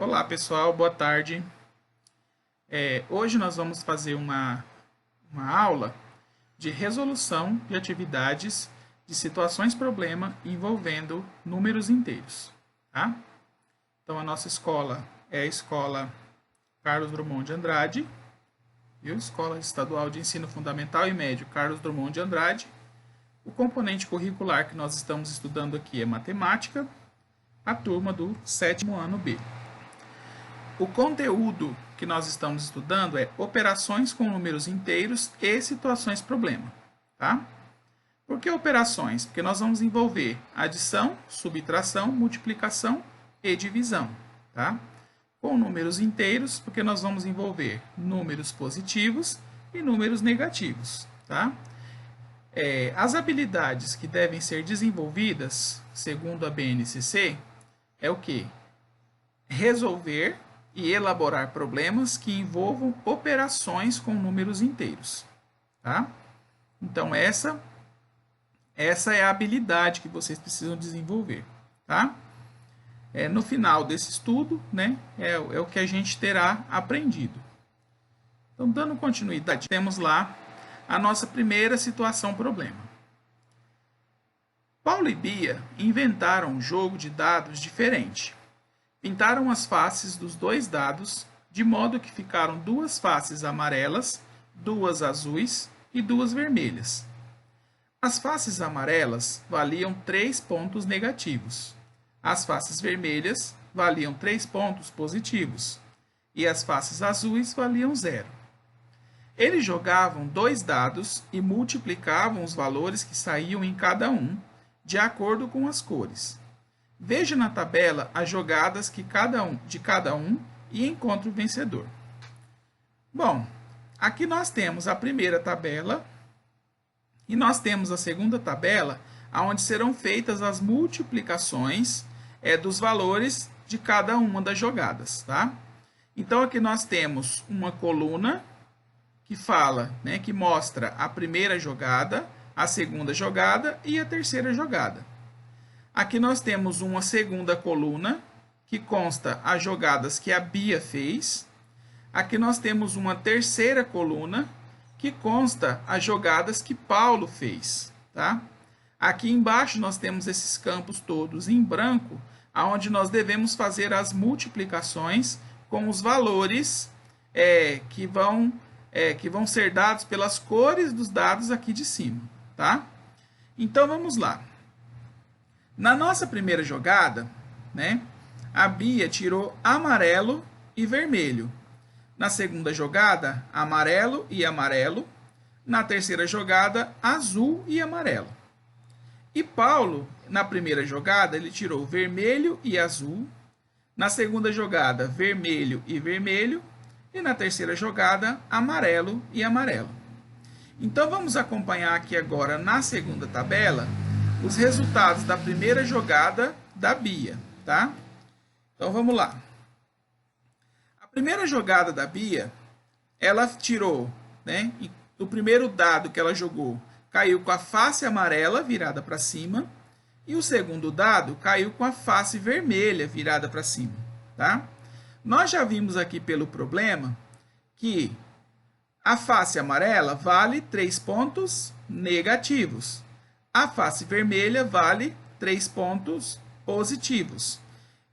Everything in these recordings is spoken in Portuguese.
Olá pessoal, boa tarde. Hoje nós vamos fazer uma aula de resolução de atividades de situações-problema envolvendo números inteiros. Tá? Então a nossa escola é a Escola Carlos Drummond de Andrade, viu? Escola Estadual de Ensino Fundamental e Médio Carlos Drummond de Andrade. O componente curricular que nós estamos estudando aqui é matemática, a turma do 7º ano B. O conteúdo que nós estamos estudando é operações com números inteiros e situações-problema. Tá? Por que operações? Porque nós vamos envolver adição, subtração, multiplicação e divisão. Tá? Com números inteiros, porque nós vamos envolver números positivos e números negativos. Tá? As habilidades que devem ser desenvolvidas, segundo a BNCC, é o quê? Resolver e elaborar problemas que envolvam operações com números inteiros. Tá? Então, essa é a habilidade que vocês precisam desenvolver. Tá? No final desse estudo, né, é o que a gente terá aprendido. Então, dando continuidade, temos lá a nossa primeira situação-problema. Paulo e Bia inventaram um jogo de dados diferente. Pintaram as faces dos dois dados, de modo que ficaram duas faces amarelas, duas azuis e duas vermelhas. As faces amarelas valiam 3 pontos negativos. As faces vermelhas valiam 3 pontos positivos. E as faces azuis valiam 0. Eles jogavam 2 dados e multiplicavam os valores que saíam em cada um, de acordo com as cores. Veja na tabela as jogadas de cada um e encontre o vencedor. Bom, aqui nós temos a primeira tabela e nós temos a segunda tabela, onde serão feitas as multiplicações dos valores de cada uma das jogadas. Tá? Então, aqui nós temos uma coluna que fala, né, que mostra a primeira jogada, a segunda jogada e a terceira jogada. Aqui nós temos uma segunda coluna, que consta as jogadas que a Bia fez. Aqui nós temos uma terceira coluna, que consta as jogadas que Paulo fez. Tá? Aqui embaixo nós temos esses campos todos em branco, onde nós devemos fazer as multiplicações com os valores que vão ser dados pelas cores dos dados aqui de cima. Tá? Então, vamos lá. Na nossa primeira jogada, né, a Bia tirou amarelo e vermelho. Na segunda jogada, amarelo e amarelo. Na terceira jogada, azul e amarelo. E Paulo, na primeira jogada, ele tirou vermelho e azul. Na segunda jogada, vermelho e vermelho. E na terceira jogada, amarelo e amarelo. Então, vamos acompanhar aqui agora, na segunda tabela, os resultados da primeira jogada da Bia. Tá? Então, vamos lá. A primeira jogada da Bia, ela tirou, né, o primeiro dado que ela jogou caiu com a face amarela virada para cima, e o segundo dado caiu com a face vermelha virada para cima. Tá? Nós já vimos aqui pelo problema que a face amarela vale 3 pontos negativos. A face vermelha vale 3 pontos positivos.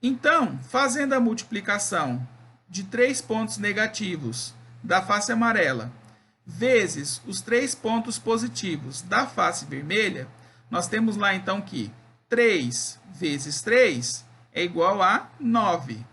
Então, fazendo a multiplicação de 3 pontos negativos da face amarela vezes os 3 pontos positivos da face vermelha, nós temos lá então que 3 vezes 3 é igual a 9.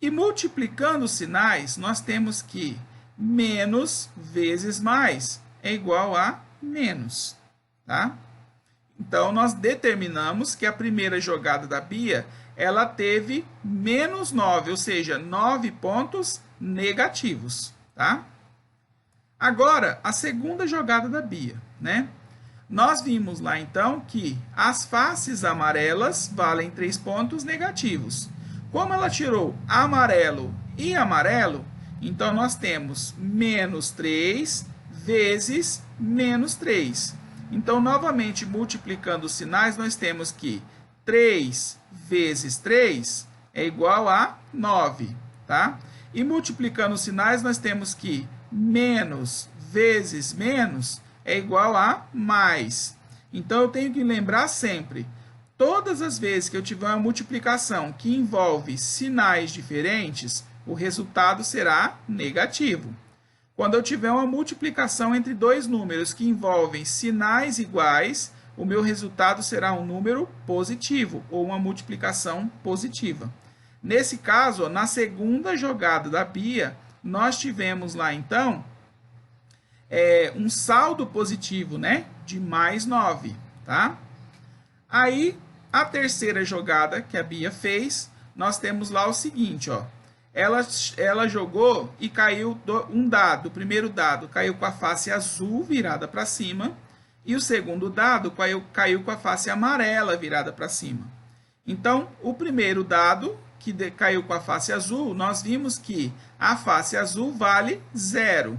E multiplicando os sinais, nós temos que menos vezes mais é igual a menos. Tá? Então, nós determinamos que a primeira jogada da Bia, ela teve menos 9, ou seja, 9 pontos negativos. Tá? Agora, a segunda jogada da Bia. Né? Nós vimos lá, então, que as faces amarelas valem 3 pontos negativos. Como ela tirou amarelo e amarelo, então nós temos menos 3 vezes menos 3. Então, novamente, multiplicando os sinais, nós temos que 3 vezes 3 é igual a 9, tá? E multiplicando os sinais, nós temos que menos vezes menos é igual a mais. Então, eu tenho que lembrar sempre, todas as vezes que eu tiver uma multiplicação que envolve sinais diferentes, o resultado será negativo. Quando eu tiver uma multiplicação entre dois números que envolvem sinais iguais, o meu resultado será um número positivo, ou uma multiplicação positiva. Nesse caso, ó, na segunda jogada da Bia, nós tivemos lá, então, um saldo positivo, né, de mais 9, tá? Aí, a terceira jogada que a Bia fez, nós temos lá o seguinte, ó. Ela jogou e caiu um dado. O primeiro dado caiu com a face azul virada para cima e o segundo dado caiu com a face amarela virada para cima. Então, o primeiro dado que caiu com a face azul, nós vimos que a face azul vale 0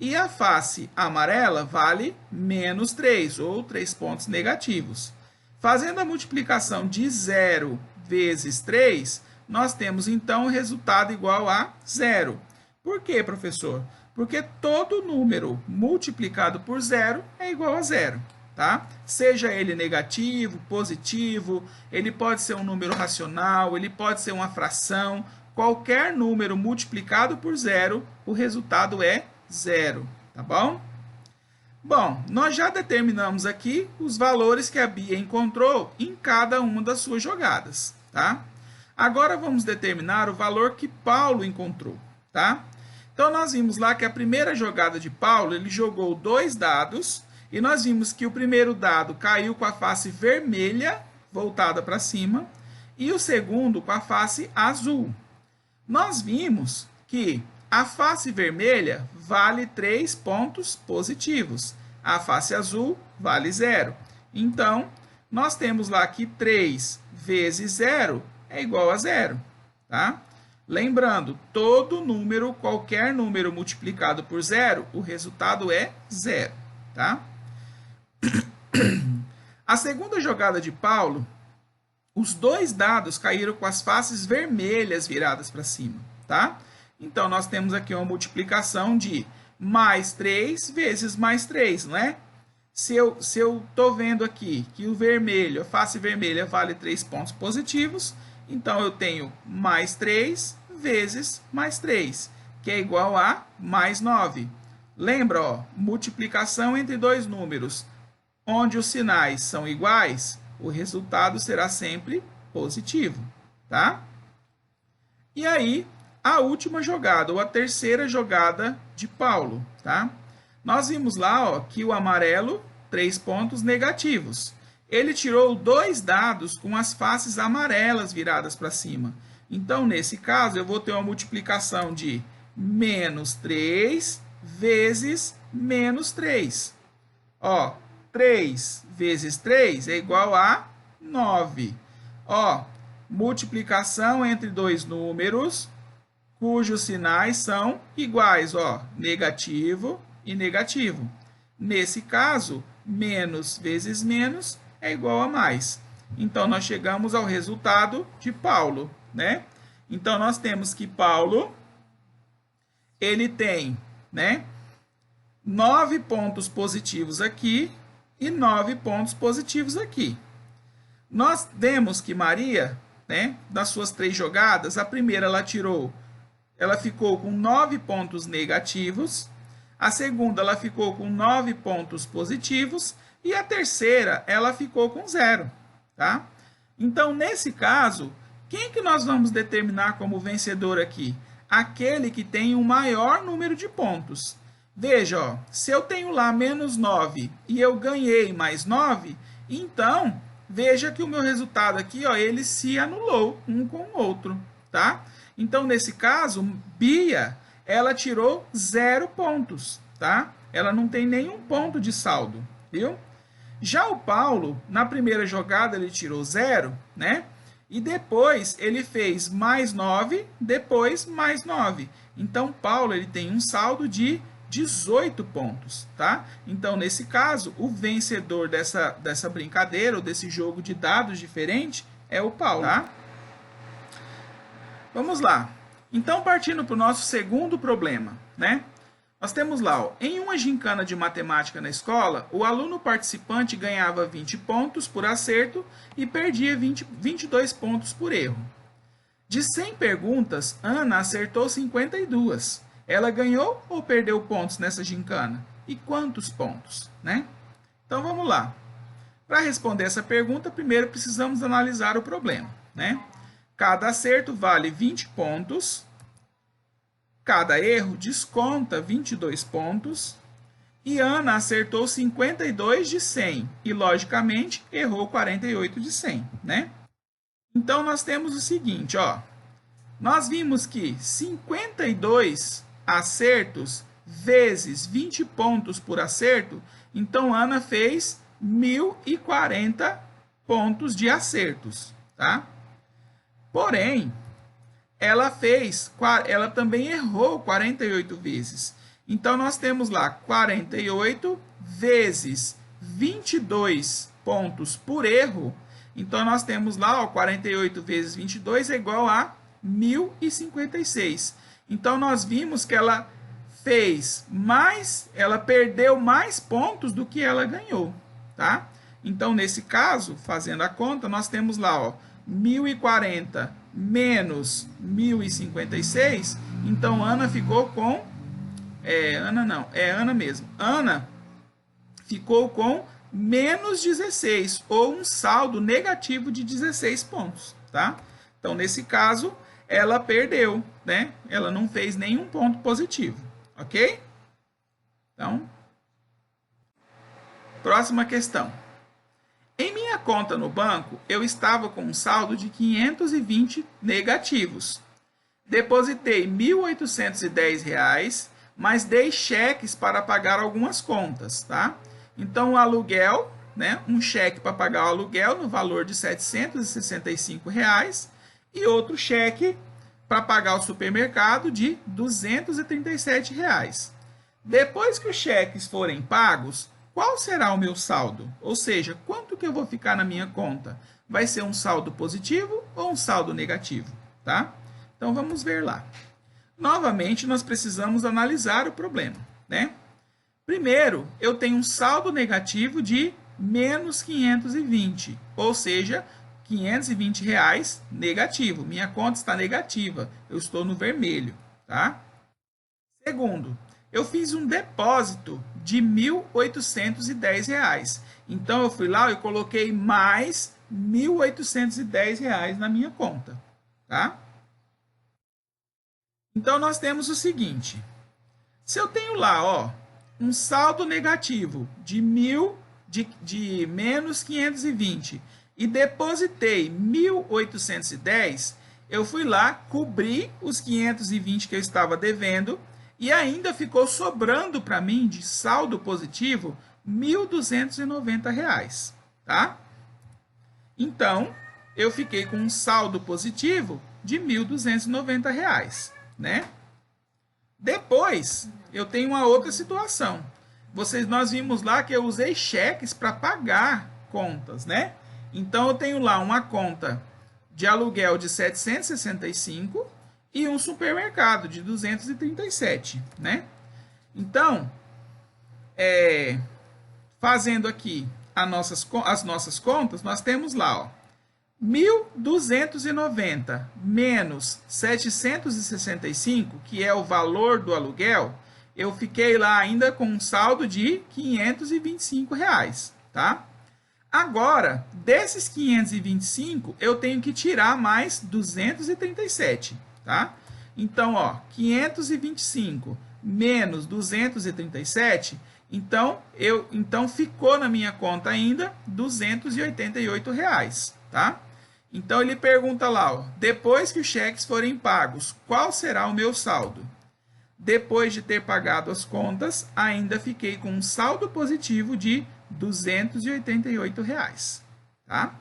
e a face amarela vale menos 3, ou 3 pontos negativos. Fazendo a multiplicação de 0 vezes 3, nós temos, então, o resultado igual a 0. Por quê, professor? Porque todo número multiplicado por 0 é igual a 0, tá? Seja ele negativo, positivo, ele pode ser um número racional, ele pode ser uma fração. Qualquer número multiplicado por 0, o resultado é 0, tá bom? Bom, nós já determinamos aqui os valores que a Bia encontrou em cada uma das suas jogadas, tá? Agora vamos determinar o valor que Paulo encontrou, tá? Então, nós vimos lá que a primeira jogada de Paulo, ele jogou 2 dados, e nós vimos que o primeiro dado caiu com a face vermelha, voltada para cima, e o segundo com a face azul. Nós vimos que a face vermelha vale 3 pontos positivos, a face azul vale 0. Então, nós temos lá que 3 vezes 0 é igual a 0, tá? Lembrando, todo número, qualquer número multiplicado por 0, o resultado é 0, tá? A segunda jogada de Paulo, os 2 dados caíram com as faces vermelhas viradas para cima, tá? Então, nós temos aqui uma multiplicação de mais 3 vezes mais 3, não é? Se eu estou vendo aqui que o vermelho, a face vermelha vale 3 pontos positivos, então, eu tenho mais 3 vezes mais 3, que é igual a mais 9. Lembra, ó, multiplicação entre dois números, onde os sinais são iguais, o resultado será sempre positivo, tá? E aí, a última jogada, ou a terceira jogada de Paulo, tá? Nós vimos lá, ó, que o amarelo, 3 pontos negativos. Ele tirou 2 dados com as faces amarelas viradas para cima. Então, nesse caso, eu vou ter uma multiplicação de menos 3 vezes menos 3. Ó, 3 vezes 3 é igual a 9. Ó, multiplicação entre dois números cujos sinais são iguais, ó, negativo e negativo. Nesse caso, menos vezes menos é igual a mais. Então, nós chegamos ao resultado de Paulo, né? Então, nós temos que Paulo, ele tem, né, 9 pontos positivos aqui e 9 pontos positivos aqui. Nós vemos que Maria, né, das suas 3 jogadas, a primeira ela ficou com 9 pontos negativos, a segunda ela ficou com 9 pontos positivos, e a terceira, ela ficou com 0, tá? Então, nesse caso, quem que nós vamos determinar como vencedor aqui? Aquele que tem o maior número de pontos. Veja, ó, se eu tenho lá menos 9 e eu ganhei mais 9, então, veja que o meu resultado aqui, ó, ele se anulou um com o outro, tá? Então, nesse caso, Bia, ela tirou 0 pontos, tá? Ela não tem nenhum ponto de saldo, viu? Já o Paulo, na primeira jogada, ele tirou 0, né? E depois ele fez mais 9, depois mais 9. Então, Paulo, ele tem um saldo de 18 pontos, tá? Então, nesse caso, o vencedor dessa brincadeira, ou desse jogo de dados diferente, é o Paulo, tá? Vamos lá. Então, partindo para o nosso segundo problema, né? Nós temos lá, ó, em uma gincana de matemática na escola, o aluno participante ganhava 20 pontos por acerto e perdia 22 pontos por erro. De 100 perguntas, Ana acertou 52. Ela ganhou ou perdeu pontos nessa gincana? E quantos pontos, né? Então, vamos lá. Para responder essa pergunta, primeiro precisamos analisar o problema, né? Cada acerto vale 20 pontos. Cada erro desconta 22 pontos. E Ana acertou 52 de 100 e, logicamente, errou 48 de 100, né? Então, nós temos o seguinte, ó. Nós vimos que 52 acertos vezes 20 pontos por acerto, então Ana fez 1.040 pontos de acertos, tá? Porém, ela também errou 48 vezes. Então, nós temos lá 48 vezes 22 pontos por erro. Então, nós temos lá, ó, 48 vezes 22 é igual a 1.056. Então, nós vimos que ela perdeu mais pontos do que ela ganhou, tá? Então, nesse caso, fazendo a conta, nós temos lá, ó, 1.040 menos 1.056, então Ana ficou com... Ana mesmo. Ana ficou com menos 16, ou um saldo negativo de 16 pontos, tá? Então, nesse caso, ela perdeu, né? Ela não fez nenhum ponto positivo, ok? Então, próxima questão. Em minha conta no banco, eu estava com um saldo de 520 negativos. Depositei R$ 1.810, mas dei cheques para pagar algumas contas, tá? Então, o aluguel, né? Um cheque para pagar o aluguel no valor de R$ 765 e outro cheque para pagar o supermercado de R$ 237. Depois que os cheques forem pagos, qual será o meu saldo? Ou seja, quanto que eu vou ficar na minha conta? Vai ser um saldo positivo ou um saldo negativo, tá? Então, vamos ver lá. Novamente, nós precisamos analisar o problema, né? Primeiro, eu tenho um saldo negativo de menos 520, ou seja, R$ 520 negativo. Minha conta está negativa, eu estou no vermelho, tá? Segundo, eu fiz um depósito de R$ 1.810. Então, eu fui lá e coloquei mais R$ 1.810 na minha conta, tá? Então, nós temos o seguinte. Se eu tenho lá, ó, um saldo negativo de menos 520 e depositei 1.810, eu fui lá, cobri os 520 que eu estava devendo e ainda ficou sobrando para mim de saldo positivo R$ 1.290, tá? Então, eu fiquei com um saldo positivo de R$ 1.290, né? Depois, eu tenho uma outra situação. Nós vimos lá que eu usei cheques para pagar contas, né? Então, eu tenho lá uma conta de aluguel de 765 e um supermercado de 237, né? Então, fazendo aqui as nossas contas, nós temos lá, ó, 1.290 menos 765, que é o valor do aluguel, eu fiquei lá ainda com um saldo de R$ 525, tá? Agora, desses 525, eu tenho que tirar mais 237, tá? Então, ó, 525 menos 237, então ficou na minha conta ainda R$ 288, tá? Então, ele pergunta lá, ó, depois que os cheques forem pagos, qual será o meu saldo? Depois de ter pagado as contas, ainda fiquei com um saldo positivo de R$ 288, tá?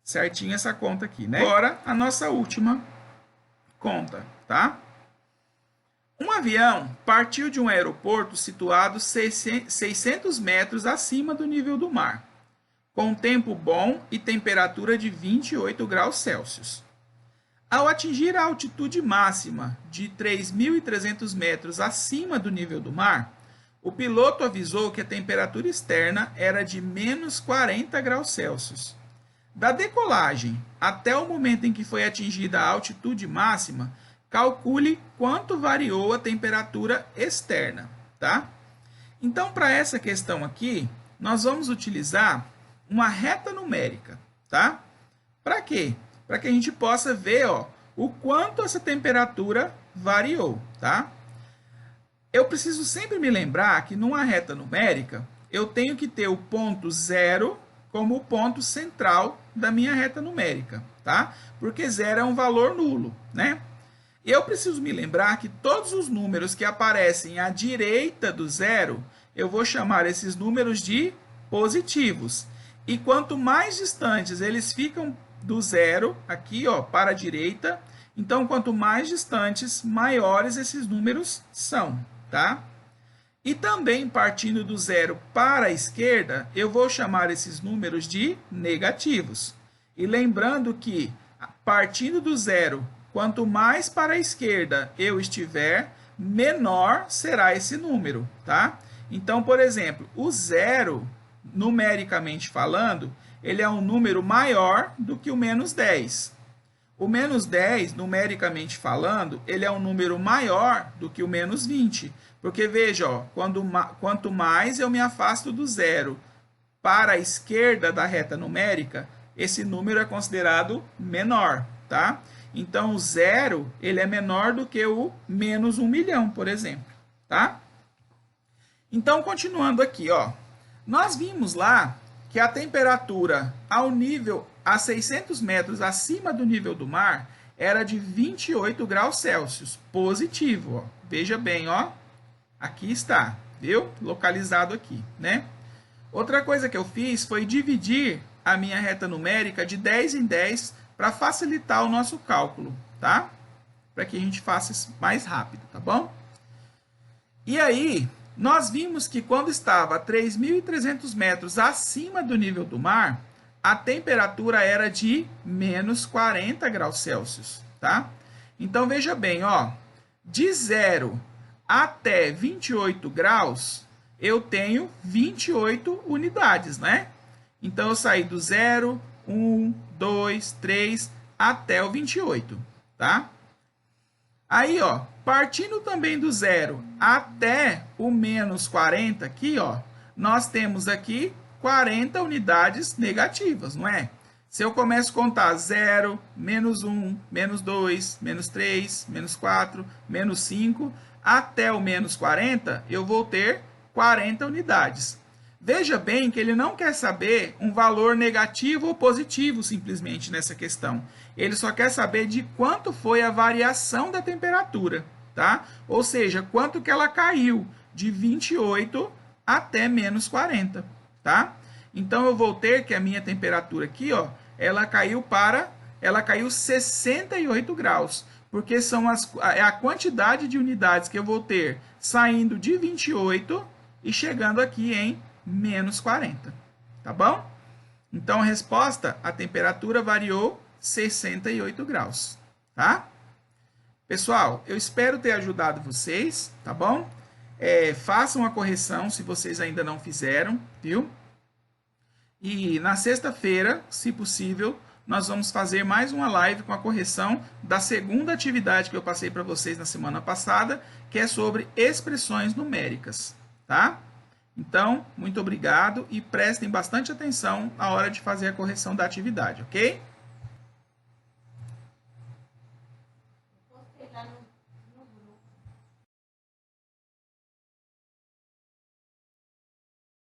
Certinho essa conta aqui, né? Agora, a nossa última conta, tá? Um avião partiu de um aeroporto situado 600 metros acima do nível do mar, com tempo bom e temperatura de 28 graus Celsius. Ao atingir a altitude máxima de 3.300 metros acima do nível do mar, o piloto avisou que a temperatura externa era de menos 40 graus Celsius. Da decolagem até o momento em que foi atingida a altitude máxima, calcule quanto variou a temperatura externa, tá? Então, para essa questão aqui, nós vamos utilizar uma reta numérica, tá? Para quê? Para que a gente possa ver, ó, o quanto essa temperatura variou, tá? Eu preciso sempre me lembrar que numa reta numérica, eu tenho que ter o ponto zero como o ponto central da minha reta numérica, tá? Porque zero é um valor nulo, né? E eu preciso me lembrar que todos os números que aparecem à direita do zero, eu vou chamar esses números de positivos. E quanto mais distantes eles ficam do zero, aqui ó, para a direita, então quanto mais distantes, maiores esses números são, tá? E também partindo do zero para a esquerda, eu vou chamar esses números de negativos. E lembrando que partindo do zero, quanto mais para a esquerda eu estiver, menor será esse número, tá? Então, por exemplo, o zero, numericamente falando, ele é um número maior do que o menos 10. O menos 10, numericamente falando, ele é um número maior do que o menos 20. Porque, veja, ó, quanto mais eu me afasto do zero para a esquerda da reta numérica, esse número é considerado menor, tá? Então, o zero, ele é menor do que o menos 1 milhão, por exemplo, tá? Então, continuando aqui, ó, nós vimos lá que a temperatura ao nível a 600 metros acima do nível do mar era de 28 graus Celsius, positivo, ó. Veja bem, ó, aqui está, viu? Localizado aqui, né? Outra coisa que eu fiz foi dividir a minha reta numérica de 10 em 10 para facilitar o nosso cálculo, tá? Para que a gente faça isso mais rápido, tá bom? E aí, nós vimos que quando estava a 3.300 metros acima do nível do mar, a temperatura era de menos 40 graus Celsius, tá? Então, veja bem, ó, de 0 até 28 graus, eu tenho 28 unidades, né? Então, eu saí do 0, 1, 2, 3, até o 28, tá? Aí, ó, partindo também do 0 até o menos 40, aqui, ó, nós temos aqui 40 unidades negativas, não é? Se eu começo a contar 0, menos 1, menos 2, menos 3, menos 4, menos 5, até o menos 40, eu vou ter 40 unidades. Veja bem que ele não quer saber um valor negativo ou positivo simplesmente nessa questão. Ele só quer saber de quanto foi a variação da temperatura, tá? Ou seja, quanto que ela caiu de 28 até menos 40, tá? Então, eu vou ter que a minha temperatura aqui, ó, ela caiu 68 graus, porque é a quantidade de unidades que eu vou ter saindo de 28 e chegando aqui em menos 40, tá bom? Então, a resposta, a temperatura variou 68 graus, tá? Pessoal, eu espero ter ajudado vocês, tá bom? Façam a correção se vocês ainda não fizeram, viu? E na sexta-feira, se possível, nós vamos fazer mais uma live com a correção da segunda atividade que eu passei para vocês na semana passada, que é sobre expressões numéricas, tá? Então, muito obrigado e prestem bastante atenção na hora de fazer a correção da atividade, ok?